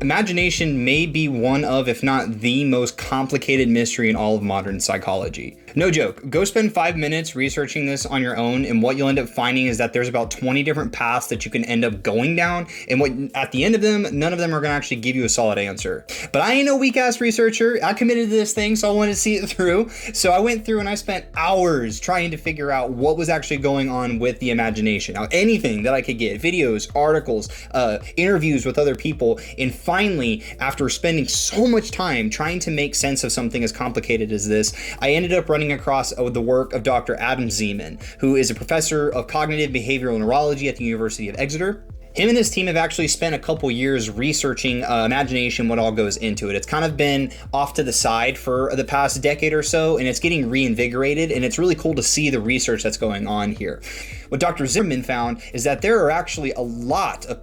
Imagination may be one of, if not the most complicated mystery in all of modern psychology. No joke, go spend 5 minutes researching this on your own, and what you'll end up finding is that there's about 20 different paths that you can end up going down, and what at the end of them, none of them are gonna actually give you a solid answer. But I ain't no weak-ass researcher. I committed to this thing, so I wanted to see it through. So I went through and I spent hours trying to figure out what was actually going on with the imagination. Now, anything that I could get, videos, articles, interviews with other people, and finally, after spending so much time trying to make sense of something as complicated as this, I ended up running across the work of Dr. Adam Zeman, who is a professor of cognitive behavioral neurology at the University of Exeter. Him and his team have actually spent a couple years researching imagination, what all goes into it. It's kind of been off to the side for the past decade or so, and it's getting reinvigorated, and it's really cool to see the research that's going on here. What Dr. Zeman found is that there are actually a lot of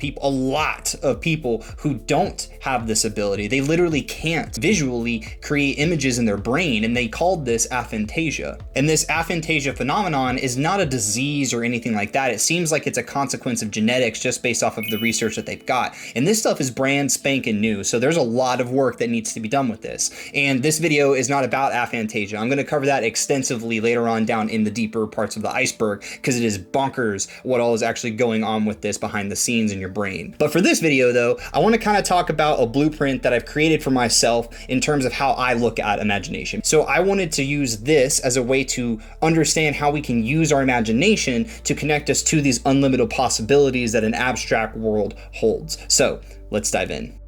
people who don't have this ability. They literally can't visually create images in their brain, and they called this aphantasia. And this aphantasia phenomenon is not a disease or anything like that. It seems like it's a consequence of genetics just based off of the research that they've got. And this stuff is brand spanking new, so there's a lot of work that needs to be done with this. And this video is not about aphantasia. I'm gonna cover that extensively later on down in the deeper parts of the iceberg, because it is bonkers what all is actually going on with this behind the scenes in your brain. But for this video though, I want to kind of talk about a blueprint that I've created for myself in terms of how I look at imagination. So I wanted to use this as a way to understand how we can use our imagination to connect us to these unlimited possibilities that an abstract world holds. So let's dive in.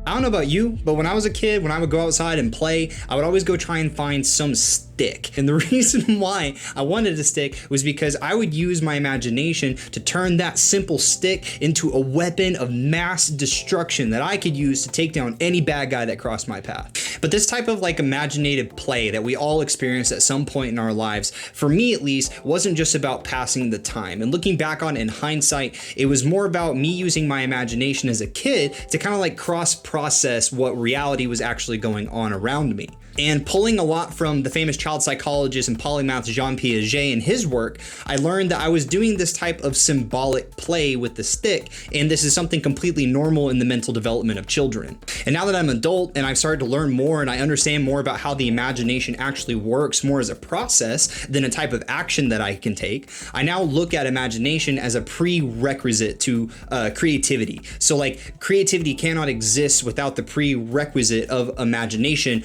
I don't know about you, but when I was a kid, when I would go outside and play, I would always go try and find some stick. And the reason why I wanted a stick was because I would use my imagination to turn that simple stick into a weapon of mass destruction that I could use to take down any bad guy that crossed my path. But this type of imaginative play that we all experience at some point in our lives, for me at least, wasn't just about passing the time. And looking back on it in hindsight, it was more about me using my imagination as a kid to kind of cross-process what reality was actually going on around me. And pulling a lot from the famous child psychologist and polymath Jean Piaget and his work, I learned that I was doing this type of symbolic play with the stick, and this is something completely normal in the mental development of children. And now that I'm an adult and I've started to learn more and I understand more about how the imagination actually works more as a process than a type of action that I can take, I now look at imagination as a prerequisite to creativity. So creativity cannot exist without the prerequisite of imagination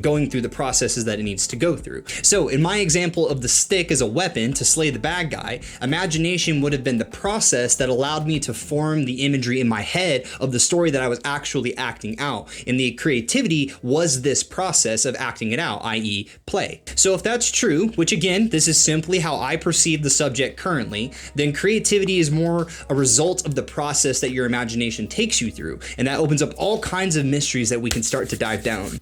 going through the processes that it needs to go through. So in my example of the stick as a weapon to slay the bad guy, imagination would have been the process that allowed me to form the imagery in my head of the story that I was actually acting out. And the creativity was this process of acting it out, i.e. play. So if that's true, which again, this is simply how I perceive the subject currently, then creativity is more a result of the process that your imagination takes you through. And that opens up all kinds of mysteries that we can start to dive down.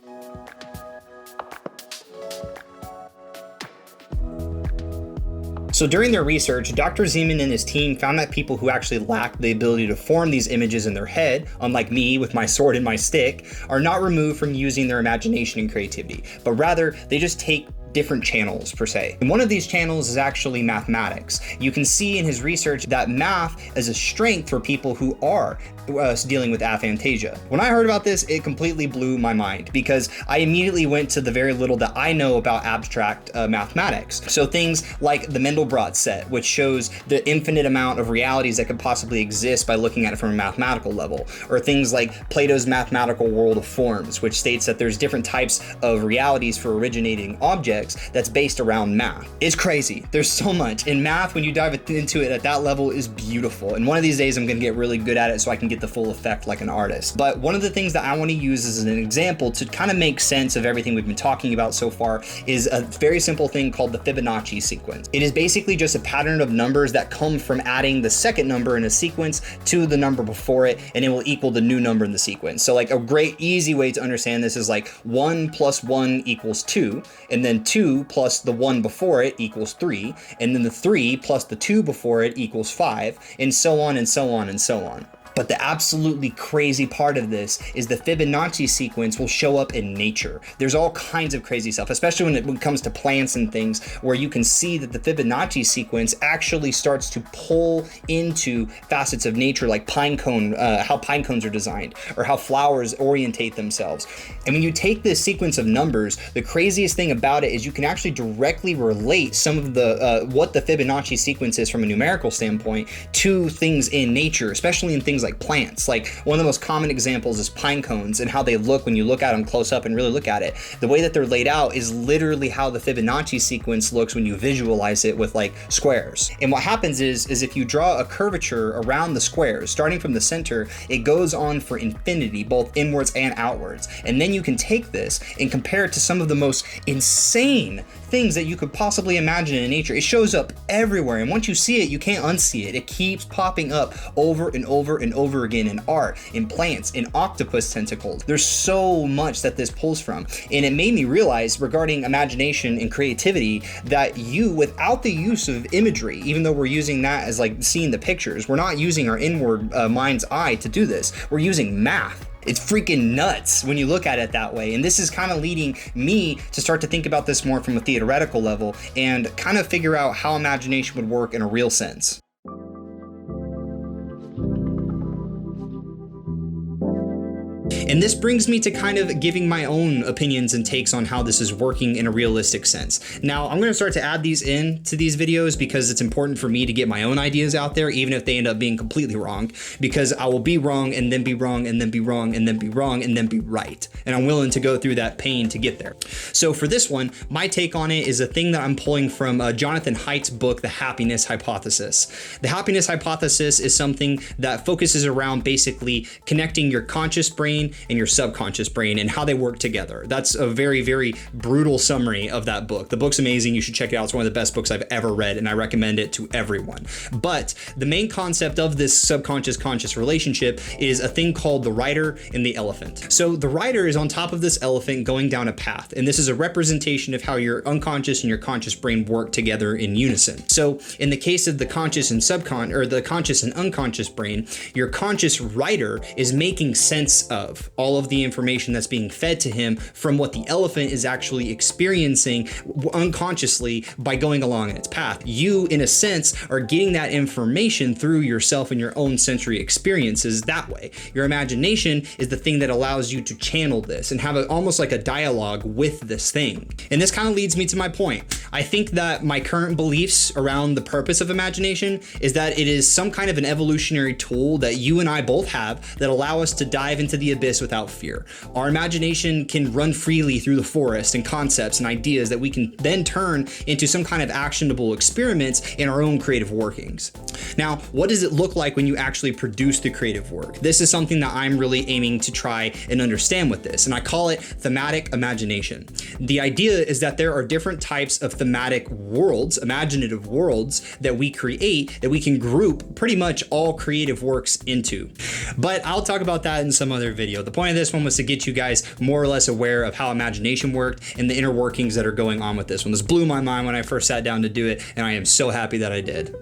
So during their research, Dr. Zeman and his team found that people who actually lack the ability to form these images in their head, unlike me with my sword and my stick, are not removed from using their imagination and creativity, but rather they just take different channels per se. And one of these channels is actually mathematics. You can see in his research that math is a strength for people who are dealing with aphantasia. When I heard about this, it completely blew my mind because I immediately went to the very little that I know about abstract mathematics. So things like the Mandelbrot set, which shows the infinite amount of realities that could possibly exist by looking at it from a mathematical level, or things like Plato's mathematical world of forms, which states that there's different types of realities for originating objects that's based around math. It's crazy. There's so much. In math, when you dive into it at that level, is beautiful. And one of these days I'm gonna get really good at it so I can get the full effect like an artist. But one of the things that I want to use as an example to kind of make sense of everything we've been talking about so far is a very simple thing called the Fibonacci sequence. It is basically just a pattern of numbers that come from adding the second number in a sequence to the number before it, and it will equal the new number in the sequence. So a great easy way to understand this is 1 plus 1 equals 2, and then 2 plus the 1 before it equals 3, and then the 3 plus the 2 before it equals 5, and so on and so on and so on. But the absolutely crazy part of this is the Fibonacci sequence will show up in nature. There's all kinds of crazy stuff, especially when it comes to plants and things, where you can see that the Fibonacci sequence actually starts to pull into facets of nature, like how pine cones are designed, or how flowers orientate themselves. And when you take this sequence of numbers, the craziest thing about it is you can actually directly relate some of the what the Fibonacci sequence is from a numerical standpoint to things in nature, especially in things like plants. Like one of the most common examples is pine cones and how they look when you look at them close up and really look at it. The way that they're laid out is literally how the Fibonacci sequence looks when you visualize it with like squares. And what happens is if you draw a curvature around the squares, starting from the center, it goes on for infinity, both inwards and outwards. And then you can take this and compare it to some of the most insane things that you could possibly imagine in nature. It shows up everywhere, and once you see it, you can't unsee it. It keeps popping up over and over and over again in art, in plants, in octopus tentacles. There's so much that this pulls from, and it made me realize regarding imagination and creativity that without the use of imagery, even though we're using that as like seeing the pictures, we're not using our inward mind's eye to do this. We're using math. It's freaking nuts when you look at it that way. And this is kind of leading me to start to think about this more from a theoretical level and kind of figure out how imagination would work in a real sense. And this brings me to kind of giving my own opinions and takes on how this is working in a realistic sense. Now, I'm going to start to add these in to these videos because it's important for me to get my own ideas out there, even if they end up being completely wrong, because I will be wrong and then be wrong and then be wrong and then be wrong and then be right. And I'm willing to go through that pain to get there. So for this one, my take on it is a thing that I'm pulling from Jonathan Haidt's book, The Happiness Hypothesis. The Happiness Hypothesis is something that focuses around basically connecting your conscious brain and your subconscious brain and how they work together. That's a very, very brutal summary of that book. The book's amazing. You should check it out. It's one of the best books I've ever read, and I recommend it to everyone. But the main concept of this subconscious-conscious relationship is a thing called the rider and the elephant. So the rider is on top of this elephant going down a path, and this is a representation of how your unconscious and your conscious brain work together in unison. So in the case of the conscious and the conscious and unconscious brain, your conscious rider is making sense of all of the information that's being fed to him from what the elephant is actually experiencing unconsciously by going along its path. You, in a sense, are getting that information through yourself and your own sensory experiences that way. Your imagination is the thing that allows you to channel this and have almost like a dialogue with this thing. And this kind of leads me to my point. I think that my current beliefs around the purpose of imagination is that it is some kind of an evolutionary tool that you and I both have that allow us to dive into the abyss without fear. Our imagination can run freely through the forest and concepts and ideas that we can then turn into some kind of actionable experiments in our own creative workings. Now, what does it look like when you actually produce the creative work? This is something that I'm really aiming to try and understand with this, and I call it thematic imagination. The idea is that there are different types of thematic worlds, imaginative worlds, that we create that we can group pretty much all creative works into. But I'll talk about that in some other video. The point of this one was to get you guys more or less aware of how imagination worked and the inner workings that are going on with this one. This blew my mind when I first sat down to do it, and I am so happy that I did.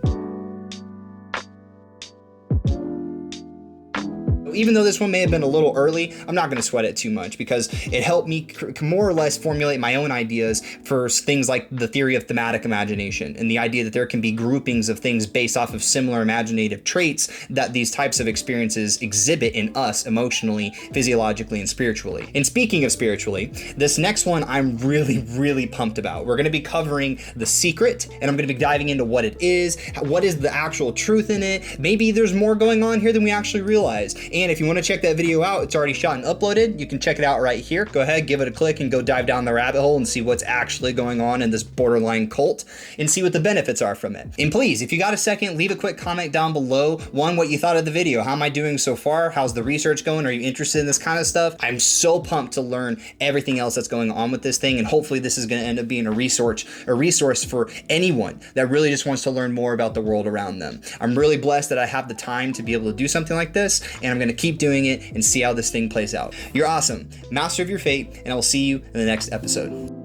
Even though this one may have been a little early, I'm not going to sweat it too much because it helped me more or less formulate my own ideas for things like the theory of thematic imagination and the idea that there can be groupings of things based off of similar imaginative traits that these types of experiences exhibit in us emotionally, physiologically, and spiritually. And speaking of spiritually, this next one I'm really, really pumped about. We're going to be covering The Secret, and I'm going to be diving into what it is the actual truth in it. Maybe there's more going on here than we actually realize. And if you want to check that video out, it's already shot and uploaded. You can check it out right here. Go ahead, give it a click, and go dive down the rabbit hole and see what's actually going on in this borderline cult and see what the benefits are from it. And please, if you got a second, leave a quick comment down below. One, what you thought of the video. How am I doing so far? How's the research going? Are you interested in this kind of stuff? I'm so pumped to learn everything else that's going on with this thing, and hopefully this is going to end up being a resource for anyone that really just wants to learn more about the world around them. I'm really blessed that I have the time to be able to do something like this, and I'm going to keep doing it and see how this thing plays out. You're awesome. Master of your fate, and I will see you in the next episode.